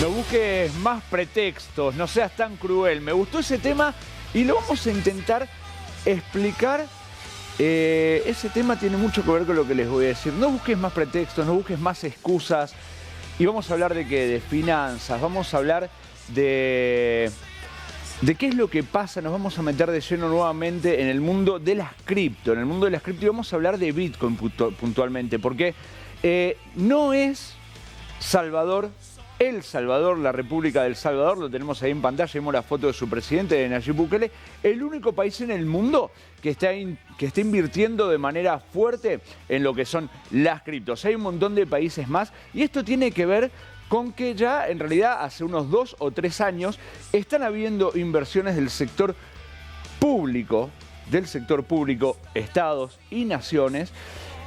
No busques más pretextos, no seas tan cruel. Me gustó ese tema y lo vamos a intentar explicar. Ese tema tiene mucho que ver con lo que les voy a decir. No busques más pretextos, no busques más excusas. Y vamos a hablar de qué, de finanzas, vamos a hablar de qué es lo que pasa. Nos vamos a meter de lleno nuevamente en el mundo de las cripto. En el mundo de las cripto y vamos a hablar de Bitcoin puntualmente. Porque no es Salvador, El Salvador, la República del Salvador, lo tenemos ahí en pantalla, vemos la foto de su presidente, de Nayib Bukele, el único país en el mundo que está invirtiendo de manera fuerte en lo que son las criptos. Hay un montón de países más y esto tiene que ver con que ya en realidad hace unos 2 o 3 años están habiendo inversiones del sector público, estados y naciones.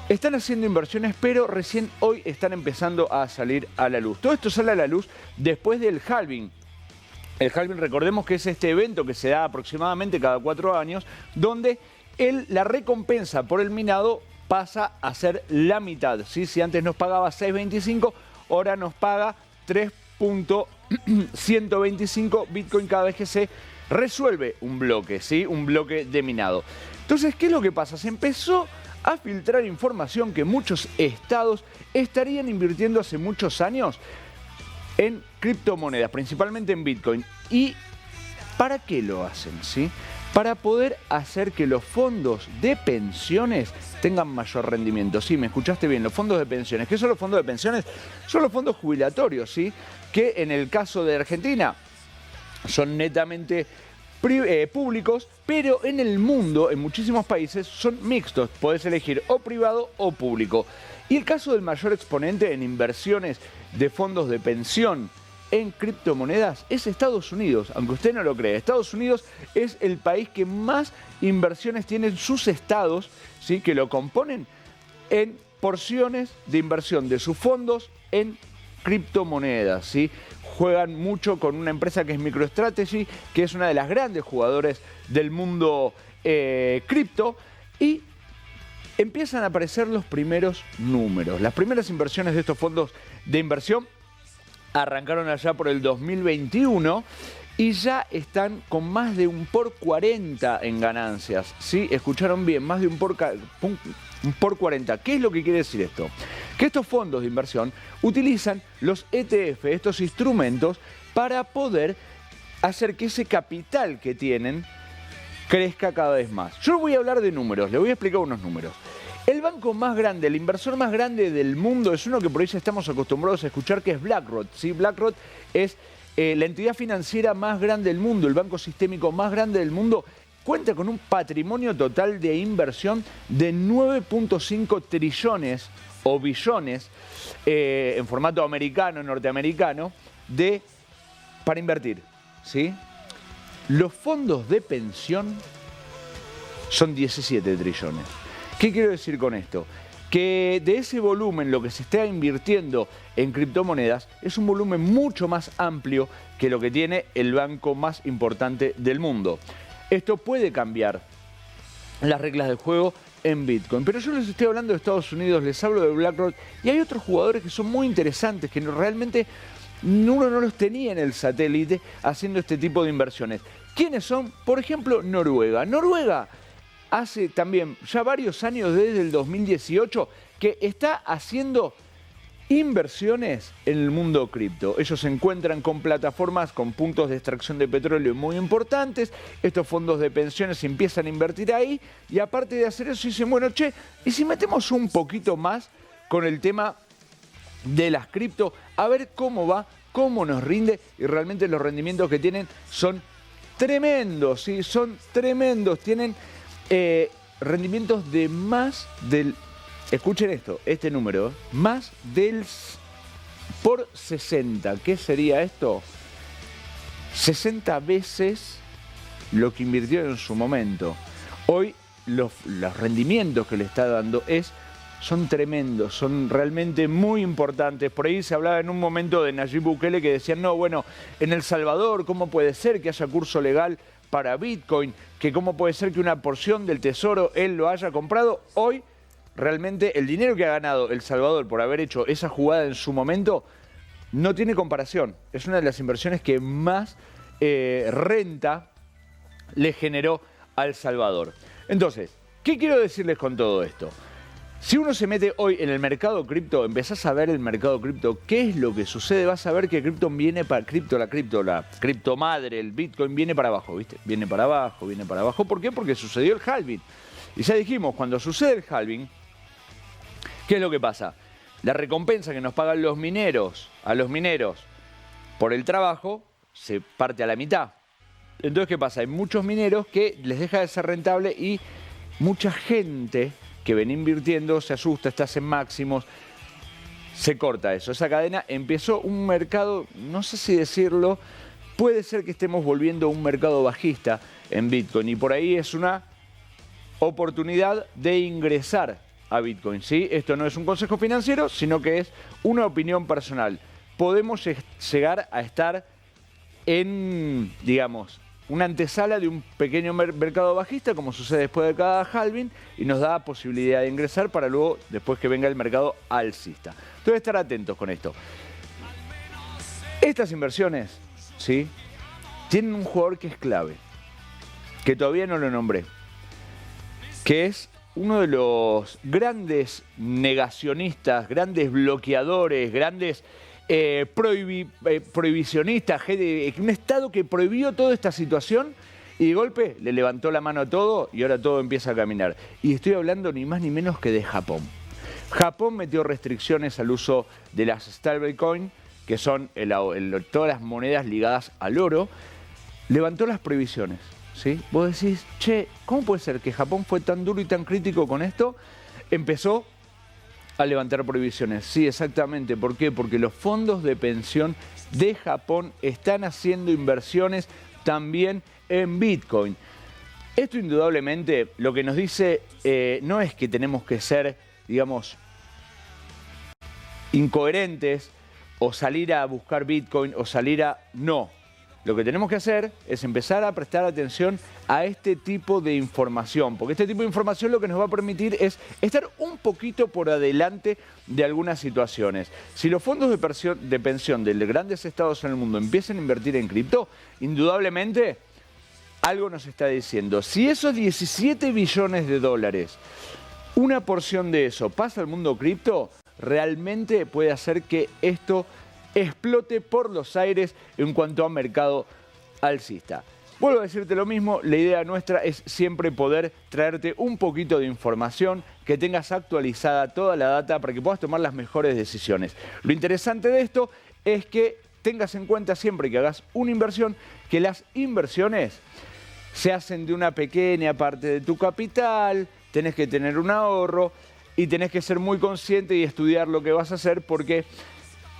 Están haciendo inversiones, pero recién hoy están empezando a salir a la luz. Todo esto sale a la luz después del halving. El halving, recordemos que es este evento que se da aproximadamente cada 4 años, donde la recompensa por el minado pasa a ser la mitad, ¿sí? Si antes nos pagaba 6.25, ahora nos paga 3.125 Bitcoin cada vez que se resuelve un bloque, ¿sí? Un bloque de minado. Entonces, ¿qué es lo que pasa? Se empezó a filtrar información que muchos estados estarían invirtiendo hace muchos años en criptomonedas, principalmente en Bitcoin. ¿Y para qué lo hacen? ¿Sí? Para poder hacer que los fondos de pensiones tengan mayor rendimiento. Sí, me escuchaste bien, los fondos de pensiones. ¿Qué son los fondos de pensiones? Son los fondos jubilatorios, ¿sí? Que en el caso de Argentina son netamente públicos, pero en el mundo, en muchísimos países, son mixtos. Podés elegir o privado o público. Y el caso del mayor exponente en inversiones de fondos de pensión en criptomonedas es Estados Unidos, aunque usted no lo cree. Estados Unidos es el país que más inversiones tiene en sus estados, ¿sí? Que lo componen en porciones de inversión de sus fondos en criptomonedas, ¿sí? Juegan mucho con una empresa que es MicroStrategy, que es una de las grandes jugadores del mundo cripto, y empiezan a aparecer los primeros números. Las primeras inversiones de estos fondos de inversión arrancaron allá por el 2021 y ya están con más de 1 por 40 en ganancias, ¿sí? Escucharon bien, más de 1 por 40. ¿Qué es lo que quiere decir esto? Que estos fondos de inversión utilizan los ETF, estos instrumentos, para poder hacer que ese capital que tienen crezca cada vez más. Yo voy a hablar de números, le voy a explicar unos números. El banco más grande, el inversor más grande del mundo es uno que por ahí ya estamos acostumbrados a escuchar, que es BlackRock, ¿sí? BlackRock es la entidad financiera más grande del mundo, el banco sistémico más grande del mundo. Cuenta con un patrimonio total de inversión de 9.5 trillones o billones en formato americano, norteamericano, para invertir, ¿sí? Los fondos de pensión son 17 trillones. ¿Qué quiero decir con esto? Que de ese volumen, lo que se está invirtiendo en criptomonedas es un volumen mucho más amplio que lo que tiene el banco más importante del mundo. Esto puede cambiar las reglas del juego en Bitcoin. Pero yo les estoy hablando de Estados Unidos, les hablo de BlackRock, y hay otros jugadores que son muy interesantes, que realmente uno no los tenía en el satélite haciendo este tipo de inversiones. ¿Quiénes son? Por ejemplo, Noruega. Noruega hace también ya varios años, desde el 2018, que está haciendo inversiones en el mundo cripto. Ellos se encuentran con plataformas con puntos de extracción de petróleo muy importantes. Estos fondos de pensiones empiezan a invertir ahí y aparte de hacer eso dicen, bueno, che, ¿y si metemos un poquito más con el tema de las cripto? A ver cómo va, cómo nos rinde, y realmente los rendimientos que tienen son tremendos, ¿sí? Son tremendos. Tienen rendimientos de más del... Escuchen esto, este número, más del por 60. ¿Qué sería esto? 60 veces lo que invirtió en su momento. Hoy los rendimientos que le está dando son tremendos, son realmente muy importantes. Por ahí se hablaba en un momento de Nayib Bukele que decían, no, bueno, en El Salvador, ¿cómo puede ser que haya curso legal para Bitcoin? Que cómo puede ser que una porción del tesoro él lo haya comprado. Hoy realmente el dinero que ha ganado El Salvador por haber hecho esa jugada en su momento no tiene comparación. Es una de las inversiones que más renta le generó a El Salvador. Entonces, ¿qué quiero decirles con todo esto? Si uno se mete hoy en el mercado cripto, empezás a ver el mercado cripto, ¿qué es lo que sucede? Vas a ver que cripto viene para la cripto madre, el Bitcoin viene para abajo, ¿viste? Viene para abajo, viene para abajo. ¿Por qué? Porque sucedió el halving. Y ya dijimos, cuando sucede el halving, ¿qué es lo que pasa? La recompensa que nos pagan los mineros a los mineros por el trabajo se parte a la mitad. Entonces, ¿qué pasa? Hay muchos mineros que les deja de ser rentable y mucha gente que ven invirtiendo se asusta, estás en máximos, se corta eso. Esa cadena empezó un mercado, no sé si decirlo, puede ser que estemos volviendo a un mercado bajista en Bitcoin y por ahí es una oportunidad de ingresar a Bitcoin, ¿sí? Esto no es un consejo financiero, sino que es una opinión personal. Podemos llegar a estar en, digamos, una antesala de un pequeño mercado bajista, como sucede después de cada halving, y nos da posibilidad de ingresar para luego, después que venga el mercado alcista. Entonces, estar atentos con esto. Estas inversiones, ¿sí?, tienen un jugador que es clave, que todavía no lo nombré, que es uno de los grandes negacionistas, grandes bloqueadores, grandes prohibicionistas, un Estado que prohibió toda esta situación y de golpe le levantó la mano a todo y ahora todo empieza a caminar. Y estoy hablando ni más ni menos que de Japón. Japón metió restricciones al uso de las stablecoin, que son todas las monedas ligadas al oro, levantó las prohibiciones. ¿Sí? Vos decís, che, ¿cómo puede ser que Japón fue tan duro y tan crítico con esto? Empezó a levantar prohibiciones. Sí, exactamente. ¿Por qué? Porque los fondos de pensión de Japón están haciendo inversiones también en Bitcoin. Esto indudablemente lo que nos dice no es que tenemos que ser, digamos, incoherentes o salir a buscar Bitcoin o salir a... No. Lo que tenemos que hacer es empezar a prestar atención a este tipo de información, porque este tipo de información lo que nos va a permitir es estar un poquito por adelante de algunas situaciones. Si los fondos de pensión de grandes estados en el mundo empiezan a invertir en cripto, indudablemente algo nos está diciendo. Si esos 17 billones de dólares, una porción de eso pasa al mundo cripto, realmente puede hacer que esto explote por los aires en cuanto a mercado alcista. Vuelvo a decirte lo mismo, la idea nuestra es siempre poder traerte un poquito de información, que tengas actualizada toda la data para que puedas tomar las mejores decisiones. Lo interesante de esto es que tengas en cuenta siempre que hagas una inversión, que las inversiones se hacen de una pequeña parte de tu capital, tenés que tener un ahorro y tenés que ser muy consciente y estudiar lo que vas a hacer porque...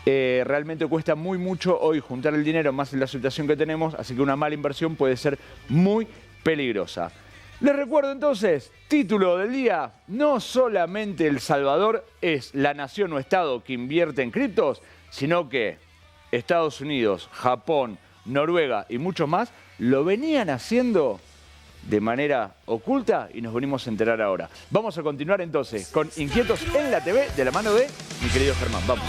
realmente cuesta muy mucho hoy juntar el dinero, más en la situación que tenemos, así que una mala inversión puede ser muy peligrosa. Les recuerdo entonces, título del día, no solamente El Salvador es la nación o estado que invierte en criptos, sino que Estados Unidos, Japón, Noruega y muchos más lo venían haciendo de manera oculta y nos venimos a enterar ahora. Vamos a continuar entonces con Inquietos en la TV de la mano de mi querido Germán. Vamos.